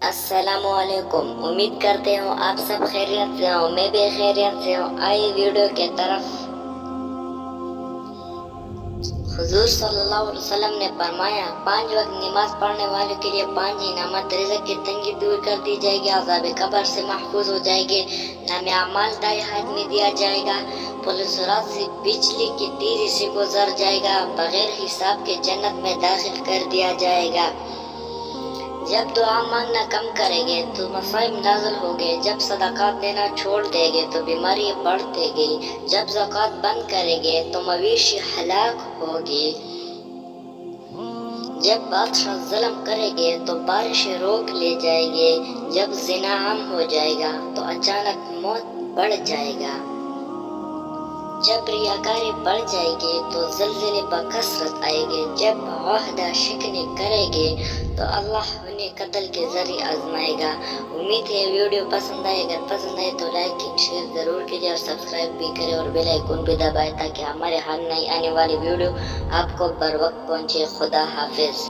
السلام علیکم، امید کرتے ہوں آپ سب خیریت سے ہوں، میں بھی خیریت سے ہوں۔ آئیے ویڈیو کے طرف۔ حضور صلی اللہ علیہ وسلم نے فرمایا، 5 وقت نماز پڑھنے والوں کے لیے 5 انعامات، رزق کی تنگی دور کر دی جائے گی، عذاب قبر سے محفوظ ہو جائے گے، نام اعمال دائیں ہاتھ میں دیا جائے گا، پل صراط سے بجلی کی تیزی سے گزر جائے گا، بغیر حساب کے جنت میں داخل کر دیا جائے گا۔ جب دعا مانگنا کم کریں گے تو مصائب نازل ہوگے، جب صدقات دینا چھوڑ دیں گے تو بیماری بڑھتے گی، جب زکوٰۃ بند کریں گے تو مویشی ہلاک ہوگی، جب بادشاہ ظلم کریں گے تو بارشیں روک لے جائیں گے، جب زنا عام ہو جائے گا تو اچانک موت بڑھ جائے گا، جب ریاکاری بڑھ جائے گی تو زلزلے بکثرت آئے گے، جب عہدہ شکنی کرے گے تو اللہ انہیں قتل کے ذریعے آزمائے گا۔ امید ہے ویڈیو پسند آئے، اگر پسند آئے تو لائک شیئر ضرور کیجیے اور سبسکرائب بھی کریں اور بیل آئیکن بھی دبائیں تاکہ ہمارے ہر نئی آنے والی ویڈیو آپ کو بر وقت پہنچے۔ خدا حافظ۔